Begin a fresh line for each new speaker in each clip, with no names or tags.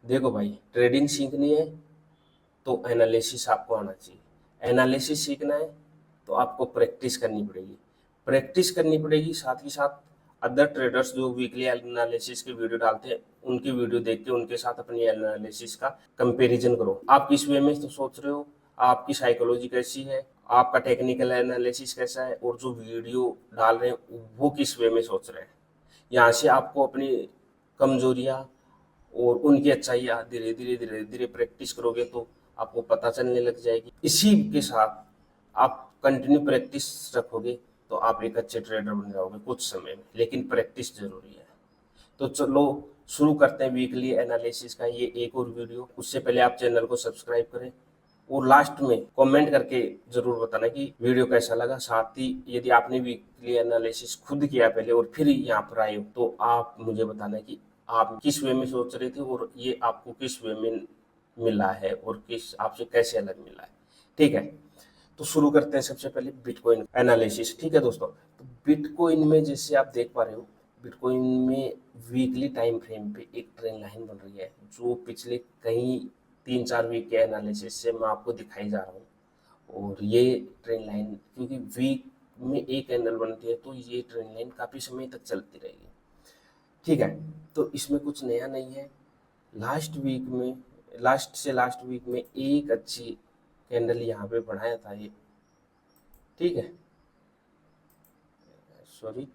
देखो भाई, ट्रेडिंग सीखनी है तो एनालिसिस आपको आना चाहिए। एनालिसिस सीखना है तो आपको प्रैक्टिस करनी पड़ेगी। प्रैक्टिस करनी पड़ेगी, साथ ही साथ अदर ट्रेडर्स जो वीकली एनालिसिस की वीडियो डालते हैं उनकी वीडियो देख के उनके साथ अपनी एनालिसिस का कंपैरिजन करो। आप किस वे में तो सोच रहे हो, आपकी साइकोलॉजी कैसी है, आपका टेक्निकल एनालिसिस कैसा है, और जो वीडियो डाल रहे हैं वो किस वे में सोच रहे हैं। यहाँ से आपको अपनी कमजोरियाँ और उनकी अच्छाइयाँ धीरे धीरे धीरे धीरे प्रैक्टिस करोगे तो आपको पता चलने लग जाएगी। इसी के साथ आप कंटिन्यू प्रैक्टिस रखोगे तो आप एक अच्छे ट्रेडर बन जाओगे कुछ समय में, लेकिन प्रैक्टिस जरूरी है। तो चलो शुरू करते हैं वीकली एनालिसिस का ये एक और वीडियो। उससे पहले आप चैनल को सब्सक्राइब करें और लास्ट में कमेंट करके जरूर बताना कि वीडियो कैसा लगा। साथ ही यदि आपने वीकली एनालिसिस खुद किया पहले और फिर यहाँ पर आए हो तो आप मुझे बताना कि आप किस वे में सोच रहे थे और ये आपको किस वे में मिला है और किस आपसे कैसे अलग मिला है। ठीक है, तो शुरू करते हैं सबसे पहले बिटकॉइन एनालिसिस। ठीक है दोस्तों, तो बिटकॉइन में जैसे आप देख पा रहे हो, बिटकॉइन में वीकली टाइम फ्रेम पे एक ट्रेंड लाइन बन रही है जो पिछले कई 3-4 वीक के एनालिसिस से मैं आपको दिखाई जा रहा हूँ। और ये ट्रेंड लाइन क्योंकि वीक में एक कैंडल बनती है तो ये ट्रेंड लाइन काफ़ी समय तक चलती रहेगी। ठीक है, तो इसमें कुछ नया नहीं है। लास्ट वीक में एक अच्छी कैंडल यहाँ पे बढ़ाया था ये। ठीक है, सॉरी,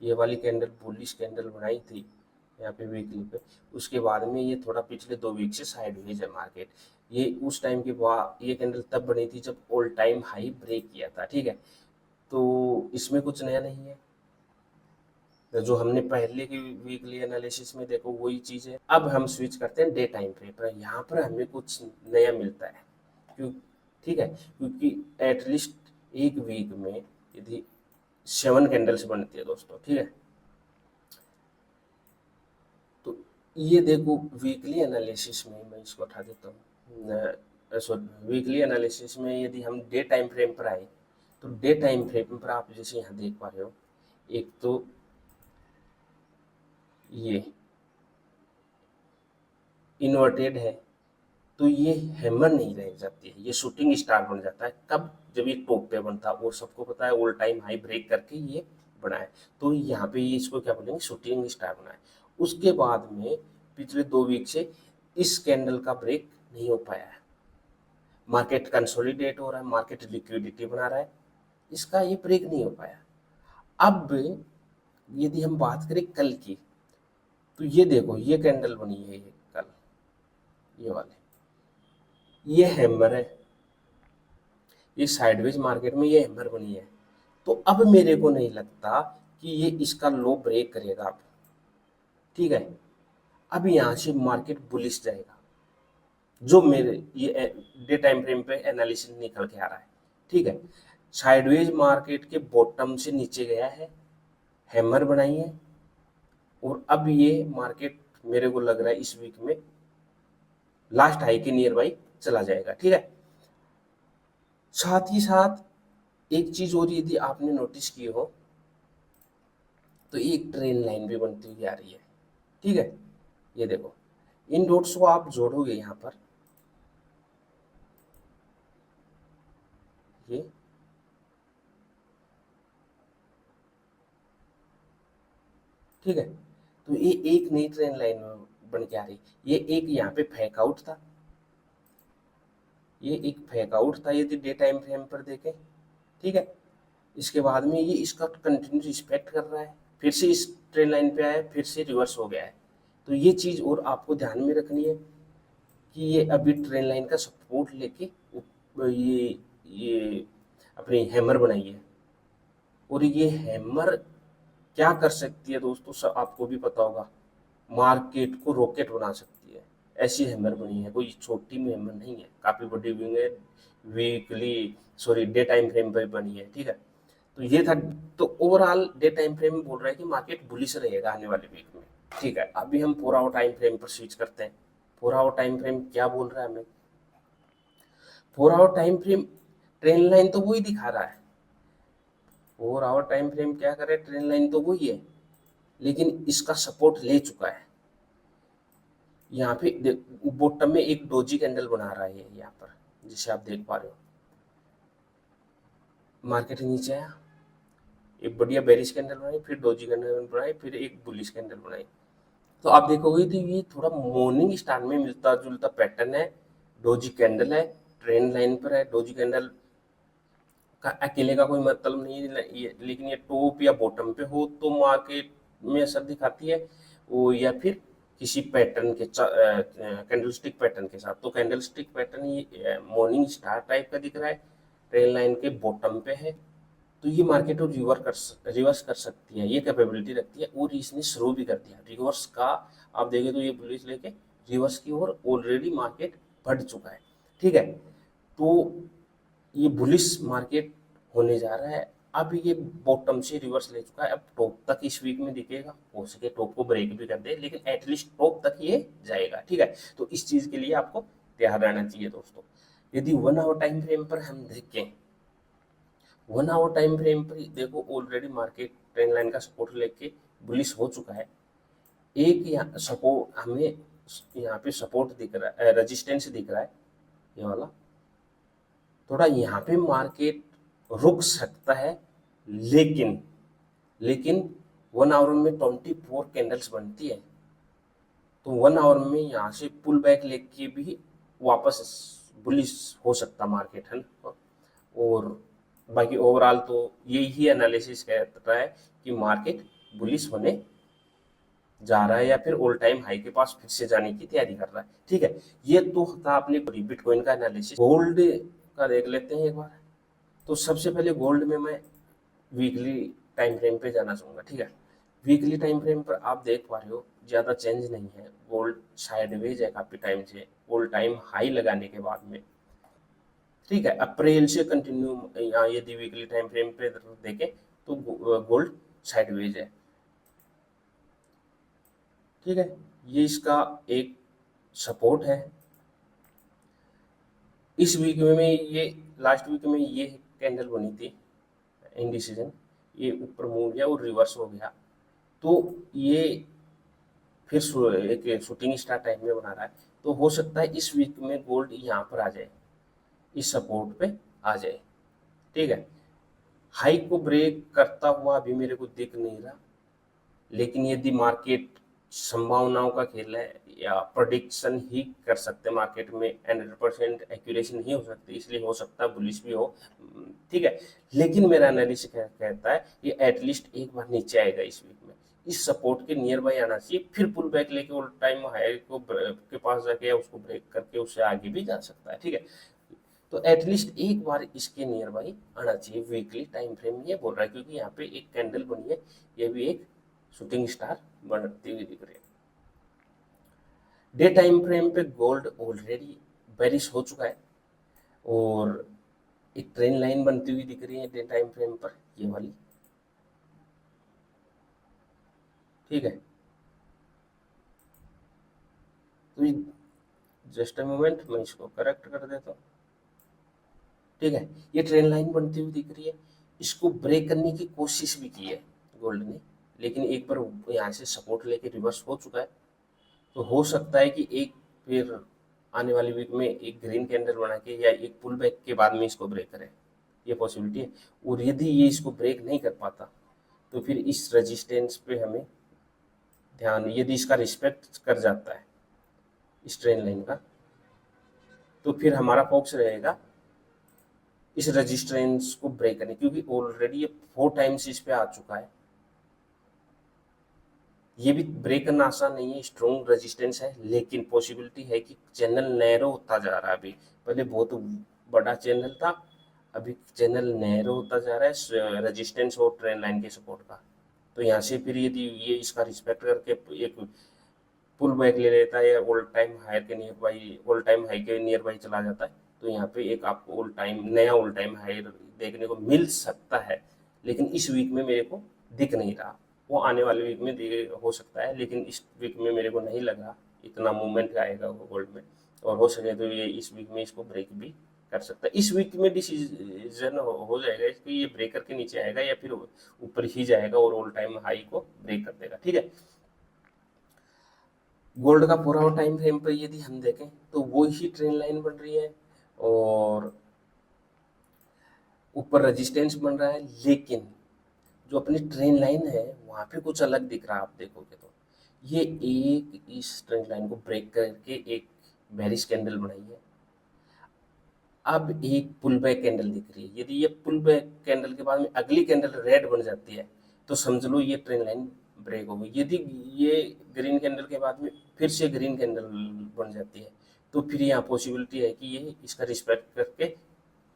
ये वाली कैंडल बुलिश कैंडल बनाई थी यहाँ पे वीकली पे। उसके बाद में ये थोड़ा पिछले 2 वीक से साइडवेज है मार्केट। ये उस टाइम के बाद ये कैंडल तब बनी थी जब ऑल टाइम हाई ब्रेक किया था। ठीक है, तो इसमें कुछ नया नहीं है। तो जो हमने पहले की वीकली एनालिसिस में देखो वही चीज़ है। अब हम स्विच करते हैं डे टाइम फ्रेम पर। यहाँ पर हमें कुछ नया मिलता है क्यों? ठीक है, क्योंकि एटलीस्ट एक वीक में यदि 7 कैंडल्स बनती है दोस्तों। ठीक है, तो ये देखो वीकली एनालिसिस में मैं इसको उठा देता हूँ। सॉरी, वीकली एनालिसिस में यदि हम डे टाइम फ्रेम पर आए तो डे टाइम फ्रेम पर आप जैसे यहाँ देख पा रहे हो, एक तो ये इन्वर्टेड है तो ये हैमर नहीं रह जाती है, ये शूटिंग स्टार बन जाता है। कब? जब ये टॉप पे बनता है और सबको पता है ऑल टाइम हाई ब्रेक करके ये बना है। तो यहाँ पे ये इसको क्या बोलेंगे, शूटिंग स्टार बना है। उसके बाद में पिछले 2 वीक से इस कैंडल का ब्रेक नहीं हो पाया है। मार्केट कंसोलिडेट हो रहा है, मार्केट लिक्विडिटी बना रहा है, इसका ये ब्रेक नहीं हो पाया। अब यदि हम बात करें कल की, तो ये देखो ये कैंडल बनी है ये कल, ये वाले, ये हैमर है। ये साइडवेज मार्केट में ये हैमर बनी है। तो अब मेरे को नहीं लगता कि ये इसका लो ब्रेक करेगा अब। ठीक है, अब यहाँ से मार्केट बुलिश जाएगा, जो मेरे ये डे टाइम फ्रेम पे एनालिसिस निकल के आ रहा है। ठीक है, साइडवेज मार्केट के बॉटम से नीचे गया है, हैमर बनाई है, और अब ये मार्केट मेरे को लग रहा है इस वीक में लास्ट हाई के नियर बाई चला जाएगा। ठीक है, साथ ही साथ एक चीज और यदि आपने नोटिस की हो तो एक ट्रेन लाइन भी बनती हुई आ रही है। ठीक है, ये देखो, इन डॉट्स को आप जोड़ोगे यहाँ पर, ये ठीक है, तो ये एक नई ट्रेन लाइन बन के आ रही। ये एक यहाँ पे फेक आउट था, ये एक फेक आउट था यदि डे टाइम फ्रेम पर देखें। ठीक है, इसके बाद में ये इसका कंटिन्यू रिस्पेक्ट कर रहा है, फिर से इस ट्रेन लाइन पे आया, फिर से रिवर्स हो गया है। तो ये चीज़ और आपको ध्यान में रखनी है कि ये अभी ट्रेन लाइन का सपोर्ट लेके ये अपनी हैमर बनाई है। और ये हैमर क्या कर सकती है दोस्तों, सब आपको भी पता होगा, मार्केट को रॉकेट बना सकती है। ऐसी हैमर बनी है, कोई छोटी में हैमर नहीं है, काफ़ी बड़ी विंग है। Weekly sorry day time frame पर बनी है। ठीक है, तो ये था। तो ओवरऑल डे टाइम फ्रेम बोल रहा है कि मार्केट बुलिश रहेगा आने वाले वीक में। ठीक है, अभी हम 4 आवर टाइम फ्रेम पर स्विच करते हैं। 4 आवर टाइम फ्रेम क्या बोल रहा है हमें? 4 hour time frame train line तो वही दिखा रहा है। 4 आवर टाइम फ्रेम क्या करे, ट्रेन लाइन तो वही है, लेकिन इसका सपोर्ट ले चुका है। यहाँ पे बॉटम में एक डोजी कैंडल बना रहा है यहाँ पर, जिसे आप देख पा रहे हो। मार्केट नीचे आया, एक बढ़िया बेरिश कैंडल बनाई, फिर डोजी कैंडल बनाई, फिर एक बुलिश कैंडल बनाई। तो आप देखोगे तो ये थोड़ा मॉर्निंग स्टार में मिलता जुलता पैटर्न है। डोजी कैंडल है, ट्रेंड लाइन पर है। डोजी कैंडल का अकेले का कोई मतलब नहीं है, लेकिन ये टॉप या बॉटम पे हो तो मार्केट में असर दिखाती है, वो या फिर किसी पैटर्न के कैंडलस्टिक पैटर्न के साथ। तो कैंडलस्टिक पैटर्न ये मॉर्निंग स्टार टाइप का दिख रहा है, ट्रेंड लाइन के बॉटम पे है, तो ये मार्केट को रिवर्स कर सकती है, ये कैपेबिलिटी रखती है। और इसने शुरू भी कर दिया रिवर्स का। आप देखें तो ये बुलिश लेके रिवर्स की ओर ऑलरेडी मार्केट बढ़ चुका है। ठीक है, तो ये बुलिश मार्केट होने जा रहा है। अब ये बॉटम से रिवर्स ले चुका है, अब टॉप तक इस वीक में दिखेगा, हो सके टॉप को ब्रेक भी कर दे, लेकिन एटलीस्ट टॉप तक ये जाएगा। ठीक है, तो इस चीज के लिए आपको तैयार रहना चाहिए दोस्तों। यदि 1 आवर टाइम फ्रेम पर हम देखें, 1 आवर टाइम फ्रेम पर देखो ऑलरेडी मार्केट ट्रेंड लाइन का सपोर्ट लेके बुलिश हो चुका है। एक यहाँ सपोर्ट हमें यहाँ पे सपोर्ट दिख रहा है, रेजिस्टेंस दिख रहा है ये वाला। थोड़ा यहाँ पे मार्केट रुक सकता है, लेकिन लेकिन 1 आवर में 24 कैंडल्स बनती है, तो 1 आवर में यहाँ से पुल बैक लेके भी वापस बुलिश हो सकता मार्केट है ना। और बाकी ओवरऑल तो यही एनालिसिस कहता है कि मार्केट बुलिश होने जा रहा है या फिर ऑल टाइम हाई के पास फिर से जाने की तैयारी कर रहा है। ठीक है, ये तो था अपने बिटकॉइन का एनालिसिस। गोल्ड का देख लेते हैं एक बार। तो सबसे पहले गोल्ड में मैं वीकली टाइम फ्रेम पे जाना चाहूंगा। ठीक है, वीकली टाइम फ्रेम पर आप देख पा रहे हो ज़्यादा चेंज नहीं है, गोल्ड साइडवेज है काफ़ी टाइम से, ऑल टाइम हाई लगाने के बाद में। ठीक है, अप्रैल से कंटिन्यू यहाँ यदि वीकली टाइम फ्रेम पे देखें तो गोल्ड साइडवेज है। ठीक है, ये इसका एक सपोर्ट है। इस वीक में ये लास्ट वीक में ये कैंडल बनी थी इंडिसीजन, ये ऊपर मूव गया और रिवर्स हो गया, तो ये फिर एक शूटिंग स्टार टाइप में बना रहा है। तो हो सकता है इस वीक में गोल्ड यहाँ पर आ जाए, इस सपोर्ट पे आ जाए। ठीक है, हाई को ब्रेक करता हुआ अभी मेरे को दिख नहीं रहा, लेकिन यदि मार्केट संभावनाओं का खेल है या प्रोडिक्शन ही कर सकते हैं मार्केट में, 100% एक्यूरेसी नहीं हो सकती, इसलिए हो सकता है बुलिश भी हो। ठीक है, लेकिन मेरा एनालिसिस कहता है ये एटलीस्ट एक बार नीचे आएगा इस वीक में, इस सपोर्ट के नियर बाई आना चाहिए, फिर पुल बैक लेके ऑल टाइम हाई को के पास जाके या उसको ब्रेक करके उससे आगे भी जा सकता है। ठीक है, तो एटलीस्ट एक बार इसके नियर बाई आना चाहिए वीकली टाइम फ्रेम, ये बोल रहा है, क्योंकि यहाँ पे एक कैंडल बनी है, ये भी एक शूटिंग स्टार बनती हुई दिख रही है। डे टाइम फ्रेम पे गोल्ड ऑलरेडी बेरिश हो चुका है और एक ट्रेन लाइन बनती हुई दिख रही है डे टाइम फ्रेम पर, ये वाली। ठीक है, तो जस्ट अ मोमेंट, मैं इसको करेक्ट कर देता हूँ। ठीक है, ये ट्रेन लाइन बनती हुई दिख रही है, इसको ब्रेक करने की कोशिश भी की है गोल्ड ने, लेकिन एक बार यहाँ से सपोर्ट लेके रिवर्स हो चुका है। तो हो सकता है कि एक फिर आने वाली वीक में एक ग्रीन कैंडल बना के या एक पुल बैक के बाद में इसको ब्रेक करे, ये पॉसिबिलिटी है। और यदि ये इसको ब्रेक नहीं कर पाता तो फिर इस रेजिस्टेंस पे हमें ध्यान, यदि इसका रिस्पेक्ट कर जाता है इस ट्रेन लाइन का, तो फिर हमारा फोकस रहेगा इस रेजिस्टेंस को ब्रेक करने, क्योंकि ऑलरेडी ये 4 टाइम्स इस पे आ चुका है। ये भी ब्रेक करना आसान नहीं है, स्ट्रॉन्ग रेजिस्टेंस है, लेकिन पॉसिबिलिटी है कि चैनल नैरो होता जा रहा है। अभी पहले बहुत बड़ा चैनल था, अभी चैनल नैरो होता जा रहा है रेजिस्टेंस और ट्रेन लाइन के सपोर्ट का। तो यहाँ से फिर यदि ये इसका रिस्पेक्ट करके एक पुल बैक ले लेता है या ऑल टाइम हाई के near by, all time high के नियर बाई चला जाता है, तो यहाँ पे एक आपको ऑल टाइम नया ऑल टाइम हाई देखने को मिल सकता है। लेकिन इस वीक में मेरे को दिख नहीं रहा, वो आने वाले वीक में हो सकता है, लेकिन इस वीक में मेरे को नहीं लगा इतना मूवमेंट आएगा वो गोल्ड में। और हो सके तो ये इस वीक में इसको ब्रेक भी कर सकता है। इस वीक में डिसीजन हो जाएगा कि ये ब्रेक करके नीचे आएगा या फिर ऊपर ही जाएगा और ऑल टाइम हाई को ब्रेक कर देगा। ठीक है, गोल्ड का पूरा टाइम फ्रेम पर यदि हम देखें तो वो ही ट्रेंड लाइन बन रही है और ऊपर रेजिस्टेंस बन रहा है, लेकिन जो अपनी ट्रेन लाइन है वहां पे कुछ अलग दिख रहा है। आप देखोगे तो ये एक इस ट्रेन लाइन को ब्रेक करके एक बेरिश कैंडल बनाई है। अब एक पुल बैक कैंडल दिख रही है। यदि ये पुल बैक कैंडल के बाद में अगली कैंडल रेड बन जाती है तो समझ लो ये ट्रेन लाइन ब्रेक हो गई। यदि ये ग्रीन कैंडल के बाद में फिर से ग्रीन कैंडल बन जाती है तो फिर यहाँ पॉसिबिलिटी है कि ये इसका रिस्पेक्ट करके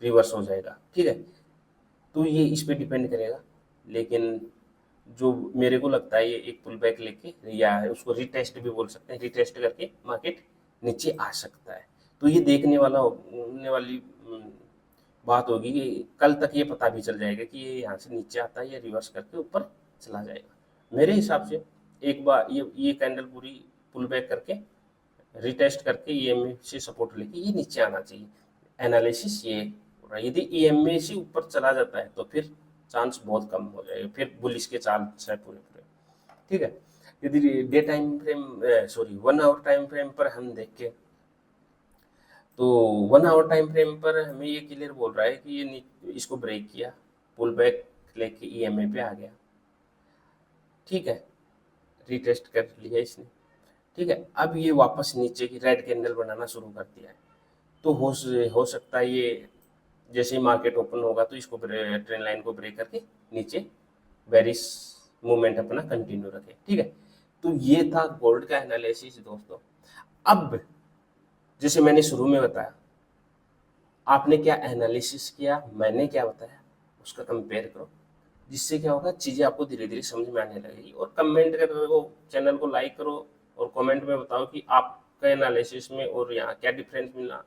रिवर्स हो जाएगा। ठीक है, तो ये इस पे डिपेंड करेगा, लेकिन जो मेरे को लगता है ये एक पुल बैक लेके या उसको रिटेस्ट भी बोल सकते हैं, रिटेस्ट करके मार्केट नीचे आ सकता है। तो ये देखने वाला होने वाली बात होगी कि कल तक ये पता भी चल जाएगा कि ये यहाँ से नीचे आता है या रिवर्स करके ऊपर चला जाएगा। मेरे हिसाब से एक बार ये कैंडल पूरी पुल बैक करके रिटेस्ट करके ईएमए से सपोर्ट लेके ये नीचे आना चाहिए। एनालिसिस ये हो रहा है। यदि ईएमए से ऊपर चला जाता है तो फिर चांस बहुत कम हो जाएगा, फिर बुलिश के चांस है पूरे पूरे। ठीक है, यदि day time frame sorry 1 hour time frame पर हम देखें तो 1 आवर टाइम फ्रेम पर हमें ये क्लियर बोल रहा है कि ये इसको ब्रेक किया, पुल बैक लेके ईएमए पे आ गया। ठीक है, रिटेस्ट कर लिया इसने। ठीक है, अब ये वापस नीचे की रेड कैंडल बनाना शुरू कर दिया है। तो हो सकता है ये जैसे ही मार्केट ओपन होगा तो इसको ट्रेंड लाइन को ब्रेक करके नीचे बेरिश मूवमेंट अपना कंटिन्यू रखे। ठीक है, तो ये था गोल्ड का एनालिसिस दोस्तों। अब जैसे मैंने शुरू में बताया, आपने क्या एनालिसिस किया, मैंने क्या बताया, उसका कंपेयर करो, जिससे क्या होगा चीज़ें आपको धीरे धीरे समझ में आने लगेगी। और कमेंट करो, चैनल को लाइक करो और कमेंट में बताओ कि आपका एनालिसिस में और यहाँ क्या डिफरेंस मिला।